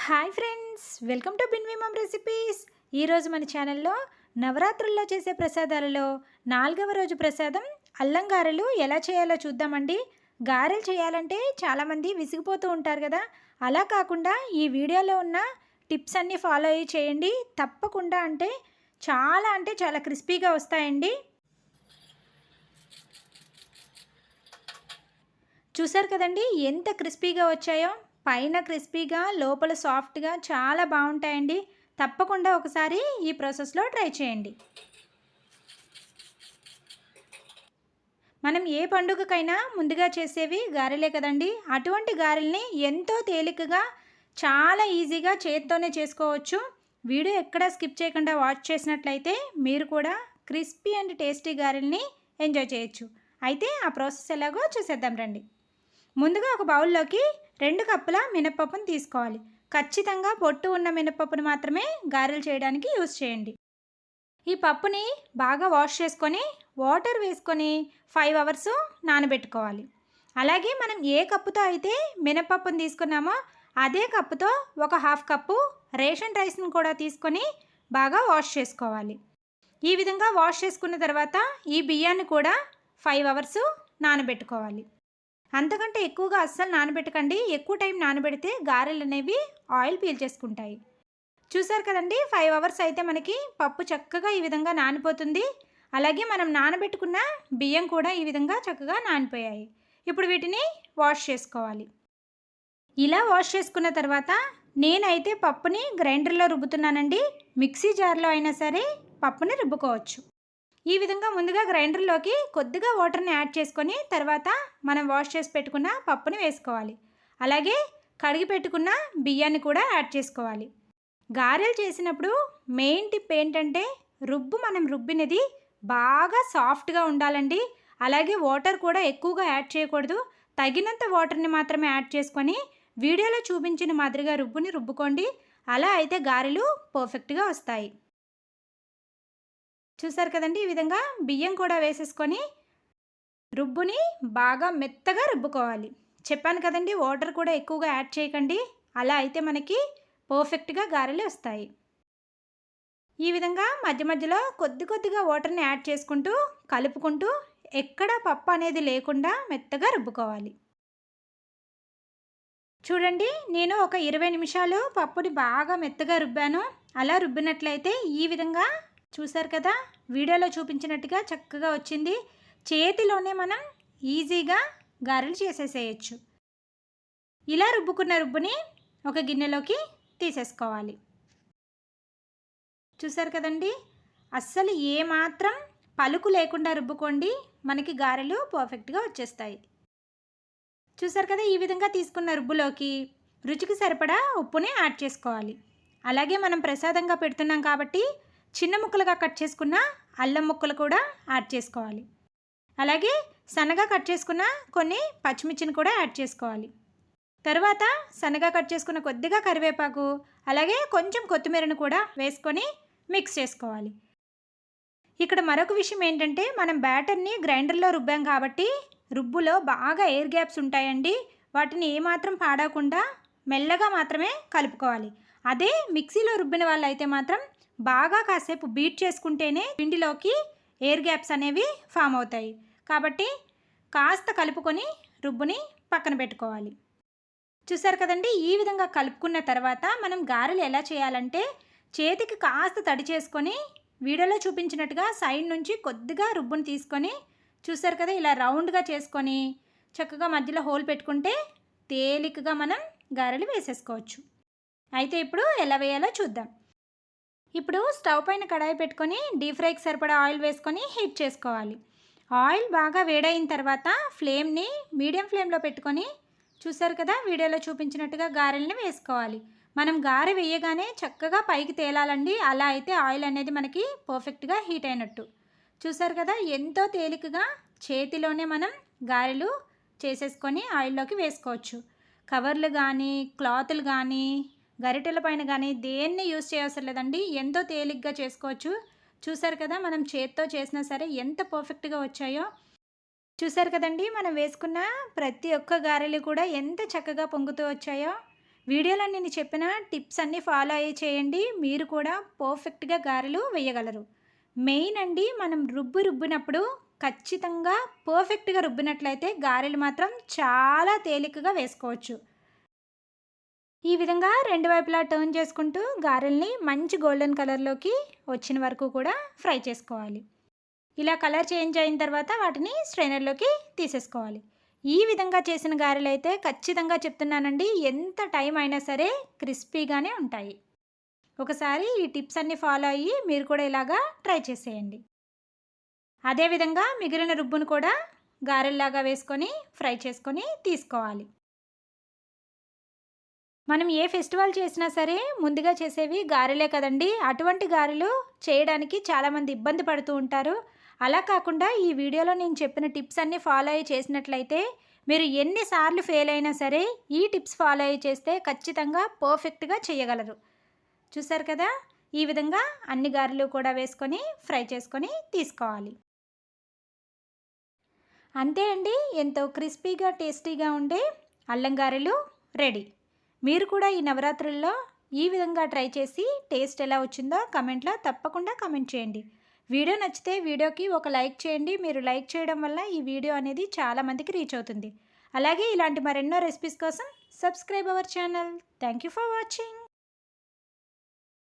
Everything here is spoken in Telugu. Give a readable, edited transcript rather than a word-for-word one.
హాయ్ ఫ్రెండ్స్, వెల్కమ్ టు బిన్వి మమ్ రెసిపీస్. ఈరోజు మన ఛానల్లో నవరాత్రుల్లో చేసే ప్రసాదాలలో 4వ రోజు ప్రసాదం అల్లం గారెలు ఎలా చేయాలో చూద్దామండి. గారెలు చేయాలంటే చాలామంది విసిగిపోతూ ఉంటారు కదా. అలా కాకుండా ఈ వీడియోలో ఉన్న టిప్స్ అన్నీ ఫాలో అయ్యి చేయండి. తప్పకుండా అంటే చాలా క్రిస్పీగా వస్తాయండి. చూసారు కదండి ఎంత క్రిస్పీగా వచ్చాయో. పైన క్రిస్పీగా లోపల సాఫ్ట్గా చాలా బాగుంటాయండి. తప్పకుండా ఒకసారి ఈ ప్రాసెస్లో ట్రై చేయండి. మనం ఏ పండుగకైనా ముందుగా చేసేవి గారెలే కదండి. అటువంటి గారెల్ని ఎంతో తేలికగా చాలా ఈజీగా చేత్తోనే చేసుకోవచ్చు. వీడియో ఎక్కడా స్కిప్ చేయకుండా వాచ్ చేసినట్లయితే మీరు కూడా క్రిస్పీ అండ్ టేస్టీ గారెల్ని ఎంజాయ్ చేయొచ్చు. అయితే ఆ ప్రాసెస్ ఎలాగో చూసేద్దాం రండి. ముందుగా ఒక బౌల్లోకి 2 కప్పుల మినపప్పును తీసుకోవాలి. ఖచ్చితంగా పొట్టు ఉన్న మినపప్పును మాత్రమే గారెలు చేయడానికి యూజ్ చేయండి. ఈ పప్పుని బాగా వాష్ చేసుకొని వాటర్ వేసుకొని 5 అవర్స్ నానబెట్టుకోవాలి. అలాగే మనం ఏ కప్పుతో అయితే మినపప్పును తీసుకున్నామో అదే కప్పుతో ఒక 1/2 కప్పు రేషన్ రైస్ని కూడా తీసుకొని బాగా వాష్ చేసుకోవాలి. ఈ విధంగా వాష్ చేసుకున్న తర్వాత ఈ బియ్యాన్ని కూడా 5 అవర్స్ నానబెట్టుకోవాలి. అంతకంటే ఎక్కువగా అస్సలు నానబెట్టకండి. ఎక్కువ టైం నానబెడితే గారెలు అనేవి ఆయిల్ పీల్చేసుకుంటాయి. చూసారు కదండి, 5 అవర్స్ అయితే మనకి పప్పు చక్కగా ఈ విధంగా నానిపోతుంది. అలాగే మనం నానబెట్టుకున్న బియ్యం కూడా ఈ విధంగా చక్కగా నానిపోయాయి. ఇప్పుడు వీటిని వాష్ చేసుకోవాలి. ఇలా వాష్ చేసుకున్న తర్వాత నేనైతే పప్పుని గ్రైండర్లో రుబ్బుతున్నానండి. మిక్సీ జార్లో అయినా సరే పప్పుని రుబ్బుకోవచ్చు. ఈ విధంగా ముందుగా గ్రైండర్లోకి కొద్దిగా వాటర్ని యాడ్ చేసుకొని తర్వాత మనం వాష్ చేసి పెట్టుకున్న పప్పుని వేసుకోవాలి. అలాగే కడిగి పెట్టుకున్న బియ్యాన్ని కూడా యాడ్ చేసుకోవాలి. గారెలు చేసినప్పుడు మెయిన్ టిప్ ఏంటంటే మనం రుబ్బినది బాగా సాఫ్ట్గా ఉండాలండి. అలాగే వాటర్ కూడా ఎక్కువగా యాడ్ చేయకూడదు. తగినంత వాటర్ని మాత్రమే యాడ్ చేసుకొని వీడియోలో చూపించిన మాదిరిగా రుబ్బుకోండి. అలా అయితే గారెలు పర్ఫెక్ట్గా వస్తాయి. చూసారు కదండి, ఈ విధంగా బియ్యం కూడా వేసేసుకొని రుబ్బుని బాగా మెత్తగా రుబ్బుకోవాలి. చెప్పాను కదండి, వాటర్ కూడా ఎక్కువగా యాడ్ చేయకండి. అలా అయితే మనకి పర్ఫెక్ట్గా గారెలు వస్తాయి. ఈ విధంగా మధ్య మధ్యలో కొద్దిగా వాటర్ని యాడ్ చేసుకుంటూ కలుపుకుంటూ ఎక్కడ పప్పు అనేది లేకుండా మెత్తగా రుబ్బుకోవాలి. చూడండి, నేను ఒక 20 నిమిషాలు పప్పుని బాగా మెత్తగా రుబ్బాను. అలా రుబ్బినట్లయితే ఈ విధంగా చూసారు కదా, వీడియోలో చూపించినట్టుగా చక్కగా వచ్చింది. చేతిలోనే మనం ఈజీగా గారెలు చేసేసేయచ్చు. ఇలా రుబ్బుకున్న రుబ్బుని ఒక గిన్నెలోకి తీసేసుకోవాలి. చూసారు కదండి, అస్సలు ఏమాత్రం పలుకు లేకుండా రుబ్బుకోండి. మనకి గారెలు పర్ఫెక్ట్గా వచ్చేస్తాయి. చూసారు కదా, ఈ విధంగా తీసుకున్న రుబ్బులోకి రుచికి సరిపడా ఉప్పుని యాడ్ చేసుకోవాలి. అలాగే మనం ప్రసాదంగా పెడుతున్నాం కాబట్టి చిన్న ముక్కలుగా కట్ చేసుకున్న అల్లం ముక్కలు కూడా యాడ్ చేసుకోవాలి. అలాగే సన్నగా కట్ చేసుకున్న కొన్ని పచ్చిమిర్చిని కూడా యాడ్ చేసుకోవాలి. తర్వాత సన్నగా కట్ చేసుకున్న కొద్దిగా కరివేపాకు అలాగే కొంచెం కొత్తిమీరను కూడా వేసుకొని మిక్స్ చేసుకోవాలి. ఇక్కడ మరొక విషయం ఏంటంటే మనం బ్యాటర్ని గ్రైండర్లో రుబ్బాం కాబట్టి రుబ్బులో బాగా ఎయిర్ గ్యాప్స్ ఉంటాయండి. వాటిని ఏమాత్రం పాడకుండా మెల్లగా మాత్రమే కలుపుకోవాలి. అదే మిక్సీలో రుబ్బిన వాళ్ళైతే మాత్రం బాగా కాసేపు బీట్ చేసుకుంటేనే పిండిలోకి ఎయిర్ గ్యాప్స్ అనేవి ఫామ్ అవుతాయి. కాబట్టి కాస్త కలుపుకొని రుబ్బుని పక్కన పెట్టుకోవాలి. చూసారు కదండి, ఈ విధంగా కలుపుకున్న తర్వాత మనం గారెలు ఎలా చేయాలంటే చేతికి కాస్త తడి చేసుకొని వీడియోలో చూపించినట్టుగా సైడ్ నుంచి కొద్దిగా రుబ్బుని తీసుకొని చూసారు కదా, ఇలా రౌండ్గా చేసుకొని చక్కగా మధ్యలో హోల్ పెట్టుకుంటే తేలికగా మనం గారెలు వేసేసుకోవచ్చు. అయితే ఇప్పుడు ఎలా వేయాలో చూద్దాం. ఇప్పుడు స్టవ్ పైన కడాయి పెట్టుకొని డీప్ ఫ్రైకి సరిపడా ఆయిల్ వేసుకొని హీట్ చేసుకోవాలి. ఆయిల్ బాగా వేడైన తర్వాత ఫ్లేమ్ని మీడియం ఫ్లేమ్లో పెట్టుకొని చూసారు కదా, వీడియోలో చూపించినట్టుగా గారెల్ని వేసుకోవాలి. మనం గారె వేయగానే చక్కగా పైకి తేలాలండి. అలా అయితే ఆయిల్ అనేది మనకి పర్ఫెక్ట్గా హీట్ అయినట్టు. చూసారు కదా, ఎంతో తేలికగా చేతిలోనే మనం గారెలు చేసేసుకొని ఆయిల్లోకి వేసుకోవచ్చు. కవర్లు కానీ క్లాతులు కానీ గరిటెల పైన కానీ దేన్ని యూజ్ చేయవసరం లేదండి. ఎంతో తేలిగ్గా చేసుకోవచ్చు. చూసారు కదా, మనం చేత్తో చేసినా సరే ఎంత పర్ఫెక్ట్గా వచ్చాయో. చూసారు కదండి, మనం వేసుకున్న ప్రతి ఒక్క గారెలు కూడా ఎంత చక్కగా పొంగుతూ వచ్చాయో. వీడియోలో నేను చెప్పిన టిప్స్ అన్నీ ఫాలో అయ్యి చేయండి, మీరు కూడా పర్ఫెక్ట్గా గారెలు వేయగలరు. మెయిన్ అండి, మనం రుబ్బినప్పుడు ఖచ్చితంగా పర్ఫెక్ట్గా రుబ్బినట్లయితే గారెలు మాత్రం చాలా తేలికగా వేసుకోవచ్చు. ఈ విధంగా రెండు వైపులా టర్న్ చేసుకుంటూ గారెల్ని మంచి గోల్డెన్ కలర్లోకి వచ్చిన వరకు కూడా ఫ్రై చేసుకోవాలి. ఇలా కలర్ చేంజ్ అయిన తర్వాత వాటిని స్ట్రైనర్లోకి తీసేసుకోవాలి. ఈ విధంగా చేసిన గారెలు అయితే ఖచ్చితంగా చెప్తున్నానండి, ఎంత టైం అయినా సరే క్రిస్పీగానే ఉంటాయి. ఒకసారి ఈ టిప్స్ అన్నీ ఫాలో అయ్యి మీరు కూడా ఇలాగా ట్రై చేసేయండి. అదేవిధంగా మిగిలిన రుబ్బును కూడా గారెల్లాగా వేసుకొని ఫ్రై చేసుకొని తీసుకోవాలి. మనం ఏ ఫెస్టివల్ చేసినా సరే ముందుగా చేసేవి గారెలే కదండి. అటువంటి గారెలు చేయడానికి చాలామంది ఇబ్బంది పడుతూ ఉంటారు. అలా కాకుండా ఈ వీడియోలో నేను చెప్పిన టిప్స్ అన్నీ ఫాలో అయ్యి చేసినట్లయితే మీరు ఎన్నిసార్లు ఫెయిల్ అయినా సరే ఈ టిప్స్ ఫాలో అయ్యి చేస్తే ఖచ్చితంగా పర్ఫెక్ట్గా చేయగలరు. చూసారు కదా, ఈ విధంగా అన్ని గారెలు కూడా వేసుకొని ఫ్రై చేసుకొని తీసుకోవాలి. అంతే అండి, ఎంతో క్రిస్పీగా టేస్టీగా ఉండే అల్లం గారెలు రెడీ. మీరు కూడా ఈ నవరాత్రుల్లో ఈ విధంగా ట్రై చేసి టేస్ట్ ఎలా వచ్చిందో కమెంట్లో తప్పకుండా కమెంట్ చేయండి. వీడియో నచ్చితే వీడియోకి ఒక లైక్ చేయండి. మీరు లైక్ చేయడం వల్ల ఈ వీడియో అనేది చాలామందికి రీచ్ అవుతుంది. అలాగే ఇలాంటి మరెన్నో రెసిపీస్ కోసం subscribe our channel. Thank you for watching.